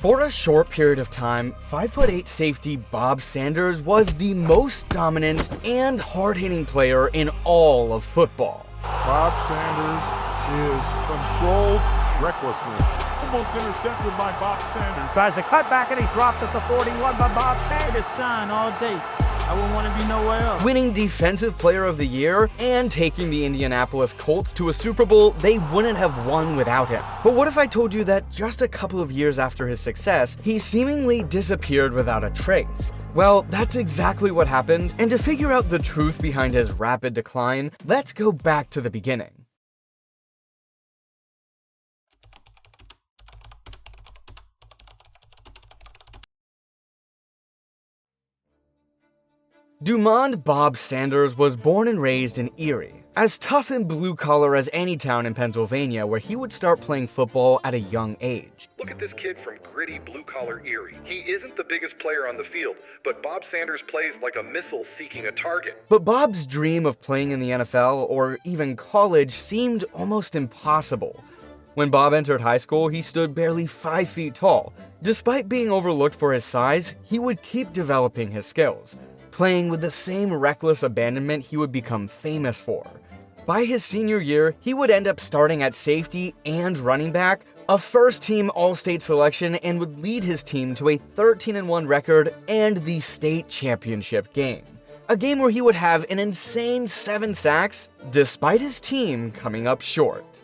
For a short period of time, 5'8" safety Bob Sanders was the most dominant and hard-hitting player in all of football. Bob Sanders is controlled recklessness. Almost intercepted by Bob Sanders. Tries to cut back and he dropped at the 41, but Bob Sanders signed all day. I wouldn't want to be nowhere else. Winning Defensive Player of the Year and taking the Indianapolis Colts to a Super Bowl they wouldn't have won without him. But what if I told you that just a couple of years after his success, he seemingly disappeared without a trace? Well, that's exactly what happened, and to figure out the truth behind his rapid decline, let's go back to the beginning. Dumond Bob Sanders was born and raised in Erie, as tough and blue-collar as any town in Pennsylvania, where he would start playing football at a young age. Look at this kid from gritty blue-collar Erie. He isn't the biggest player on the field, but Bob Sanders plays like a missile seeking a target. But Bob's dream of playing in the NFL or even college seemed almost impossible. When Bob entered high school, he stood barely 5 feet tall. Despite being overlooked for his size, he would keep developing his skills, playing with the same reckless abandonment he would become famous for. By his senior year, he would end up starting at safety and running back, a first-team All-State selection, and would lead his team to a 13-1 record and the state championship game. A game where he would have an insane 7 sacks, despite his team coming up short.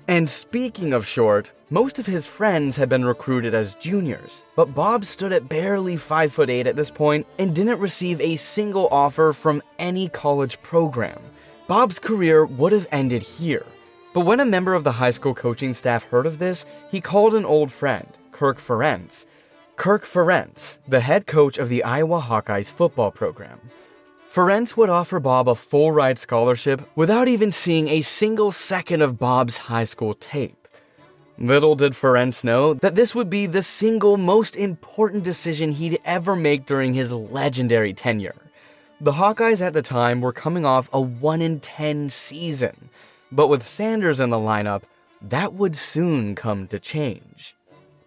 And speaking of short, most of his friends had been recruited as juniors, but Bob stood at barely 5'8" at this point and didn't receive a single offer from any college program. Bob's career would have ended here. But when a member of the high school coaching staff heard of this, he called an old friend, Kirk Ferentz. Kirk Ferentz, the head coach of the Iowa Hawkeyes football program. Ferentz would offer Bob a full-ride scholarship without even seeing a single second of Bob's high school tape. Little did Ferentz know that this would be the single most important decision he'd ever make during his legendary tenure. The Hawkeyes at the time were coming off a 1-10 season, but with Sanders in the lineup, that would soon come to change.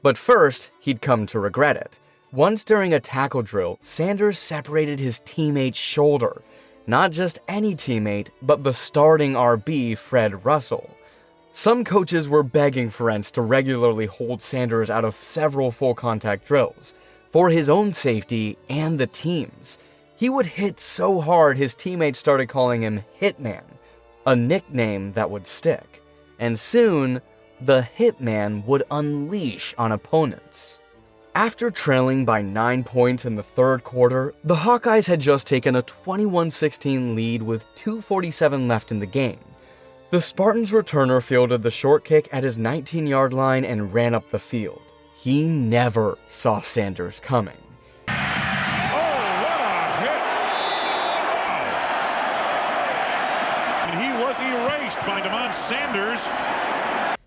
But first, he'd come to regret it. Once during a tackle drill, Sanders separated his teammate's shoulder. Not just any teammate, but the starting RB, Fred Russell. Some coaches were begging Ferentz to regularly hold Sanders out of several full-contact drills, for his own safety and the team's. He would hit so hard his teammates started calling him Hitman, a nickname that would stick. And soon, the Hitman would unleash on opponents. After trailing by 9 points in the third quarter, the Hawkeyes had just taken a 21-16 lead with 2:47 left in the game. The Spartans' returner fielded the short kick at his 19-yard line and ran up the field. He never saw Sanders coming.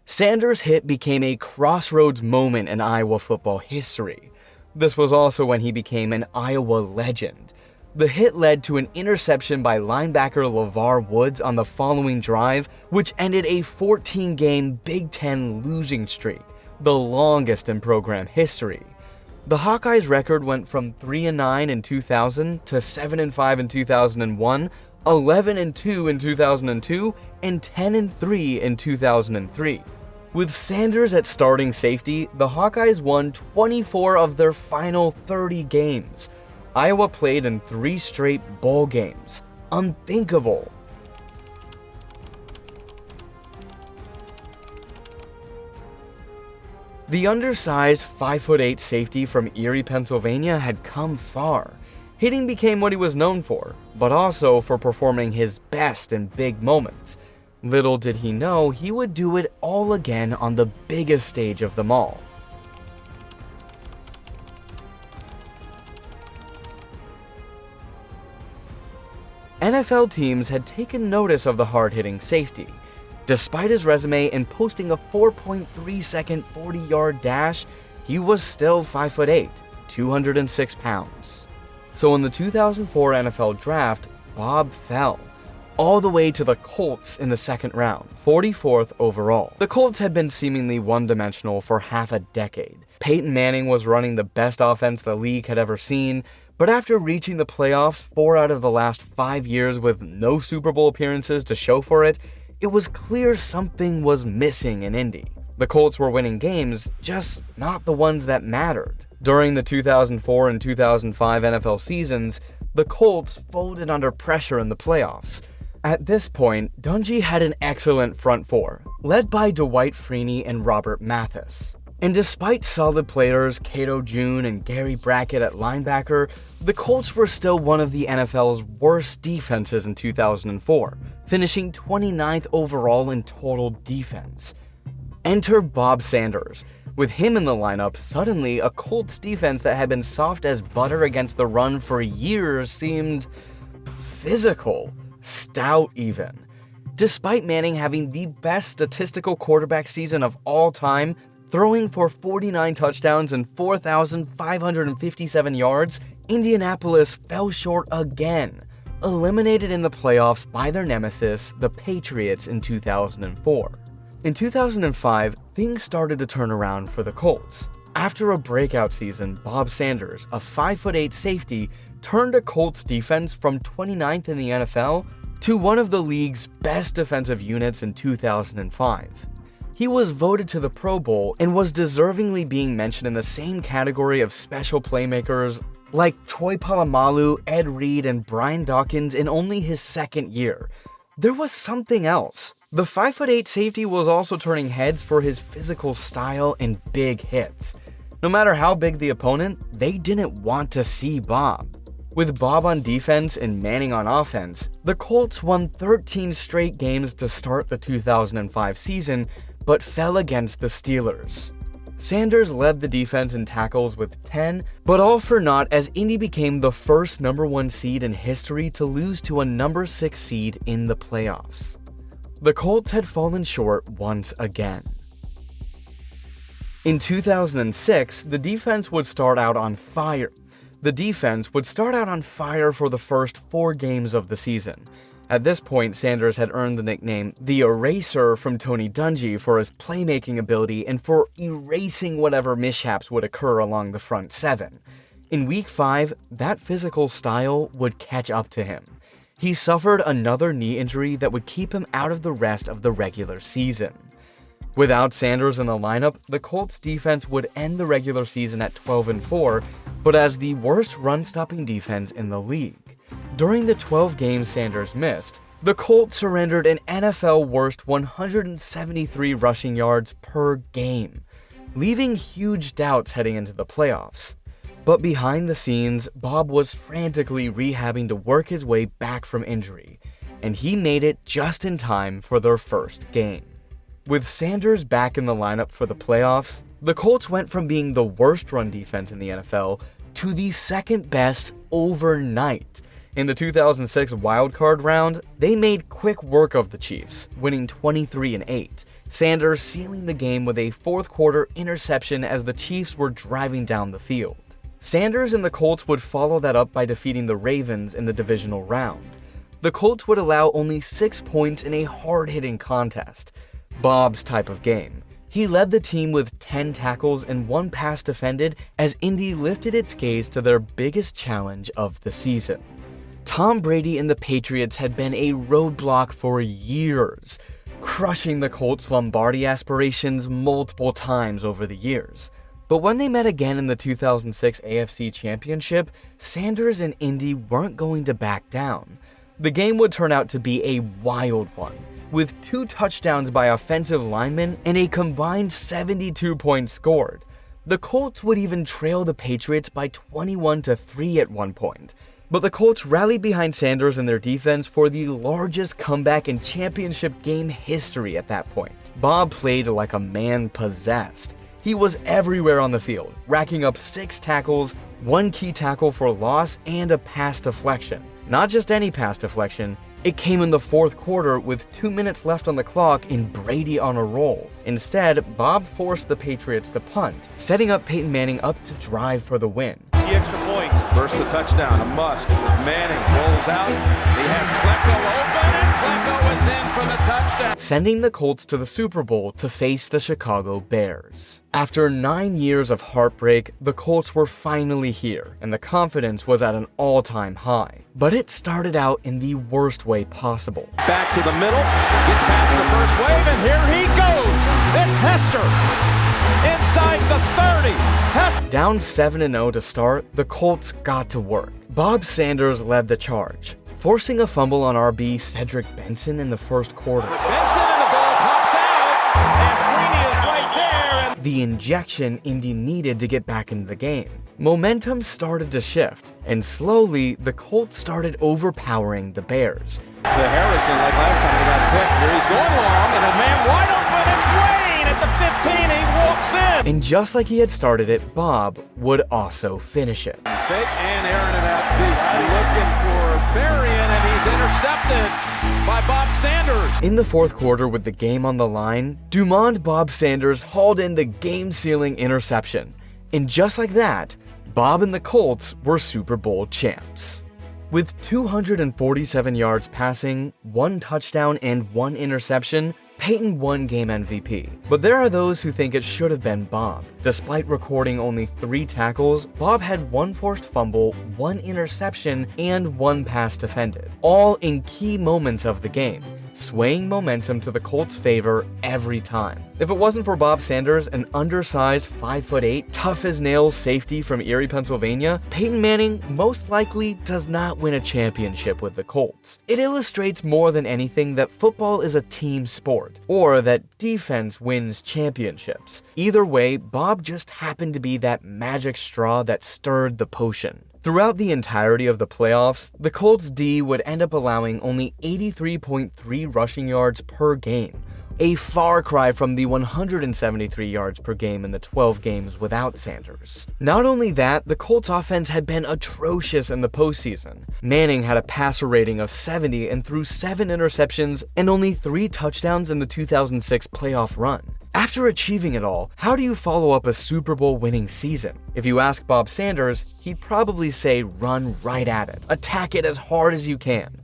Sanders' hit became a crossroads moment in Iowa football history. This was also when he became an Iowa legend. The hit led to an interception by linebacker LeVar Woods on the following drive, which ended a 14-game Big Ten losing streak, the longest in program history. The Hawkeyes' record went from 3-9 in 2000 to 7-5 in 2001, 11-2 in 2002, and 10-3 in 2003. With Sanders at starting safety, the Hawkeyes won 24 of their final 30 games. Iowa played in 3 straight bowl games. Unthinkable. The undersized 5'8" safety from Erie, Pennsylvania had come far. Hitting became what he was known for, but also for performing his best in big moments. Little did he know he would do it all again on the biggest stage of them all. NFL teams had taken notice of the hard-hitting safety. Despite his resume and posting a 4.3-second 40-yard dash, he was still 5'8", 206 pounds. So in the 2004 NFL Draft, Bob fell. all the way to the Colts in the second round, 44th overall. The Colts had been seemingly one-dimensional for half a decade. Peyton Manning was running the best offense the league had ever seen, but after reaching the playoffs 4 out of the last 5 years with no Super Bowl appearances to show for it, it was clear something was missing in Indy. The Colts were winning games, just not the ones that mattered. During the 2004 and 2005 NFL seasons, the Colts folded under pressure in the playoffs. At this point, Dungy had an excellent front four, led by Dwight Freeney and Robert Mathis. And despite solid players Cato June and Gary Brackett at linebacker, the Colts were still one of the NFL's worst defenses in 2004, finishing 29th overall in total defense. Enter Bob Sanders. With him in the lineup, suddenly a Colts defense that had been soft as butter against the run for years seemed physical, stout even. Despite Manning having the best statistical quarterback season of all time, throwing for 49 touchdowns and 4,557 yards, Indianapolis fell short again, eliminated in the playoffs by their nemesis, the Patriots, in 2004. In 2005, things started to turn around for the Colts. After a breakout season, Bob Sanders, a 5'8" safety, turned a Colts defense from 29th in the NFL to one of the league's best defensive units in 2005. He was voted to the Pro Bowl and was deservingly being mentioned in the same category of special playmakers like Troy Polamalu, Ed Reed, and Brian Dawkins in only his second year. There was something else. The 5'8" safety was also turning heads for his physical style and big hits. No matter how big the opponent, they didn't want to see Bob. With Bob on defense and Manning on offense, the Colts won 13 straight games to start the 2005 season, but fell against the Steelers. Sanders led the defense in tackles with 10, but all for naught as Indy became the first number 1 seed in history to lose to a number 6 seed in the playoffs. The Colts had fallen short once again. In 2006, the defense would start out on fire. The defense would start out on fire for the first 4 games of the season. At this point, Sanders had earned the nickname The Eraser from Tony Dungy for his playmaking ability and for erasing whatever mishaps would occur along the front 7. In Week 5, that physical style would catch up to him. He suffered another knee injury that would keep him out of the rest of the regular season. Without Sanders in the lineup, the Colts defense would end the regular season at 12-4, but as the worst run-stopping defense in the league. During the 12 games Sanders missed, the Colts surrendered an NFL-worst 173 rushing yards per game, leaving huge doubts heading into the playoffs. But behind the scenes, Bob was frantically rehabbing to work his way back from injury, and he made it just in time for their first game. With Sanders back in the lineup for the playoffs, the Colts went from being the worst run defense in the NFL to the second best overnight. In the 2006 wildcard round, they made quick work of the Chiefs, winning 23-8, Sanders sealing the game with a fourth-quarter interception as the Chiefs were driving down the field. Sanders and the Colts would follow that up by defeating the Ravens in the divisional round. The Colts would allow only 6 points in a hard-hitting contest, Bob's type of game. He led the team with 10 tackles and 1 pass defended as Indy lifted its gaze to their biggest challenge of the season. Tom Brady and the Patriots had been a roadblock for years, crushing the Colts' Lombardi aspirations multiple times over the years. But when they met again in the 2006 AFC Championship, Sanders and Indy weren't going to back down. The game would turn out to be a wild one, with 2 touchdowns by offensive linemen and a combined 72 points scored. The Colts would even trail the Patriots by 21-3 at one point. But the Colts rallied behind Sanders and their defense for the largest comeback in championship game history at that point. Bob played like a man possessed. He was everywhere on the field, racking up 6 tackles, 1 key tackle for loss, and a pass deflection. Not just any pass deflection, it came in the fourth quarter with 2 minutes left on the clock and Brady on a roll. Instead, Bob forced the Patriots to punt, setting up Peyton Manning up to drive for the win. the extra point. First the touchdown, a must. As Manning rolls out, he has Klecko open, and Klecko is in for the touchdown, sending the Colts to the Super Bowl to face the Chicago Bears. After 9 years of heartbreak, the Colts were finally here, and the confidence was at an all-time high. But it started out in the worst way possible. back to the middle, gets past the first wave, and here he goes. It's Hester inside the 30. Down 7-0 to start, the Colts got to work. Bob Sanders led the charge, forcing a fumble on RB Cedric Benson in the first quarter. Benson and the ball pops out, and Freeney is right there. And The injection Indy needed to get back into the game. Momentum started to shift, and slowly, the Colts started overpowering the Bears. to Harrison, like last time he got picked. Here he's going long, and a man wide open. It's Wayne at the 15. He walks in. And just like he had started it, Bob would also finish it. Fake and airing it out deep. Looking for Berrien, and he's intercepted by Bob Sanders. In the fourth quarter with the game on the line, Dumond Bob Sanders hauled in the game-sealing interception. And just like that, Bob and the Colts were Super Bowl champs. With 247 yards passing, 1 touchdown, and 1 interception, Peyton won game MVP. But there are those who think it should have been Bob. Despite recording only 3 tackles, Bob had 1 forced fumble, 1 interception, and 1 pass defended, all in key moments of the game, swaying momentum to the Colts' favor every time. If it wasn't for Bob Sanders, an undersized 5'8", tough-as-nails safety from Erie, Pennsylvania, Peyton Manning most likely does not win a championship with the Colts. It illustrates more than anything that football is a team sport, or that defense wins championships. Either way, Bob just happened to be that magic straw that stirred the potion. Throughout the entirety of the playoffs, the Colts D would end up allowing only 83.3 rushing yards per game, a far cry from the 173 yards per game in the 12 games without Sanders. Not only that, the Colts offense had been atrocious in the postseason. Manning had a passer rating of 70 and threw 7 interceptions and only 3 touchdowns in the 2006 playoff run. After achieving it all, how do you follow up a Super Bowl winning season? If you ask Bob Sanders, he'd probably say run right at it. Attack it as hard as you can.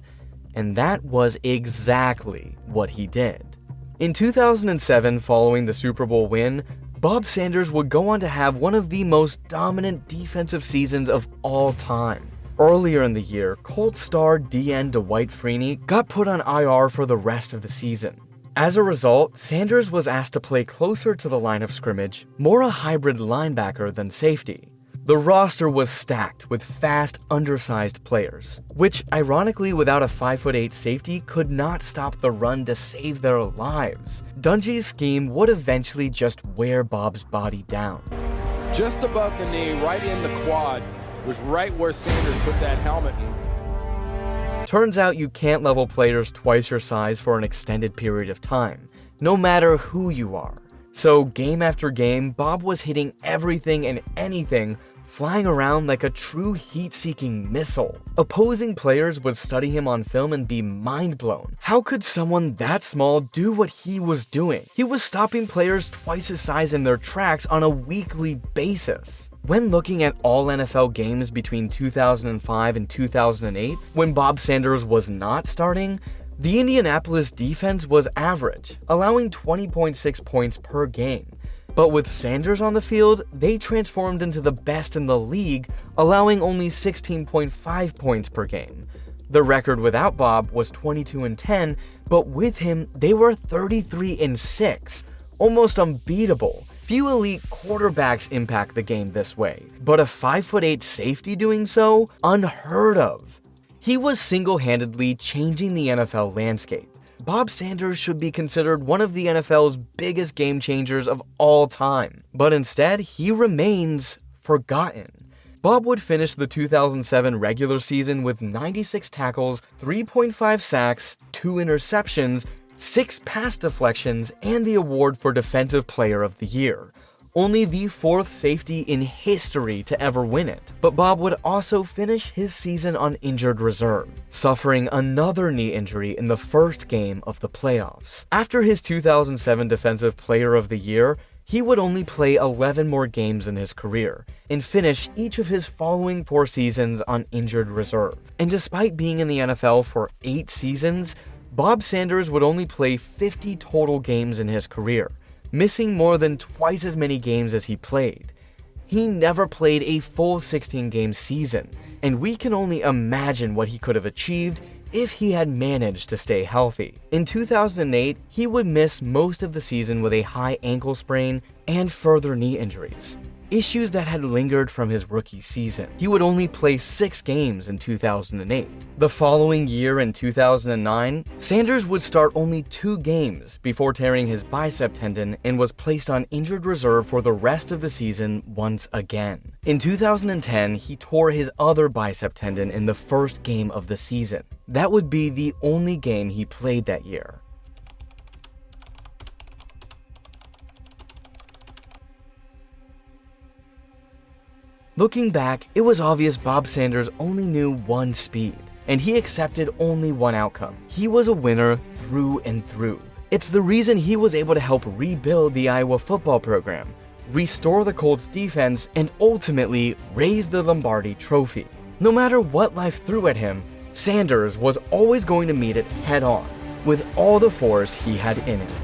And that was exactly what he did. In 2007, following the Super Bowl win, Bob Sanders would go on to have one of the most dominant defensive seasons of all time. Earlier in the year, Colts star DN Dwight Freeney got put on IR for the rest of the season. As a result, Sanders was asked to play closer to the line of scrimmage, more a hybrid linebacker than safety. The roster was stacked with fast, undersized players, which ironically without a 5'8" safety could not stop the run to save their lives. Dungy's scheme would eventually just wear Bob's body down. Just above the knee, right in the quad, was right where Sanders put that helmet in. Turns out you can't level players twice your size for an extended period of time, no matter who you are. So game after game, Bob was hitting everything and anything, flying around like a true heat-seeking missile. Opposing players would study him on film and be mind-blown. How could someone that small do what he was doing? He was stopping players twice his size in their tracks on a weekly basis. When looking at all NFL games between 2005 and 2008, when Bob Sanders was not starting, the Indianapolis defense was average, allowing 20.6 points per game. But with Sanders on the field, they transformed into the best in the league, allowing only 16.5 points per game. The record without Bob was 22-10, but with him, they were 33-6, almost unbeatable. Few elite quarterbacks impact the game this way, but a 5'8" safety doing so? Unheard of. He was single-handedly changing the NFL landscape. Bob Sanders should be considered one of the NFL's biggest game changers of all time, but instead, he remains forgotten. Bob would finish the 2007 regular season with 96 tackles, 3.5 sacks, 2 interceptions, 6 pass deflections, and the award for Defensive Player of the Year. Only the 4th safety in history to ever win it. But Bob would also finish his season on injured reserve, suffering another knee injury in the first game of the playoffs. After his 2007 Defensive Player of the Year, he would only play 11 more games in his career and finish each of his following 4 seasons on injured reserve. And despite being in the NFL for 8 seasons, Bob Sanders would only play 50 total games in his career, missing more than twice as many games as he played. He never played a full 16-game season, and we can only imagine what he could have achieved if he had managed to stay healthy. In 2008, he would miss most of the season with a high ankle sprain and further knee injuries, issues that had lingered from his rookie season. He would only play 6 games in 2008. The following year in 2009, Sanders would start only 2 games before tearing his bicep tendon and was placed on injured reserve for the rest of the season once again. In 2010, he tore his other bicep tendon in the first game of the season. That would be the only game he played that year. Looking back, it was obvious Bob Sanders only knew one speed, and he accepted only one outcome. He was a winner through and through. It's the reason he was able to help rebuild the Iowa football program, restore the Colts defense, and ultimately raise the Lombardi Trophy. No matter what life threw at him, Sanders was always going to meet it head on, with all the force he had in him.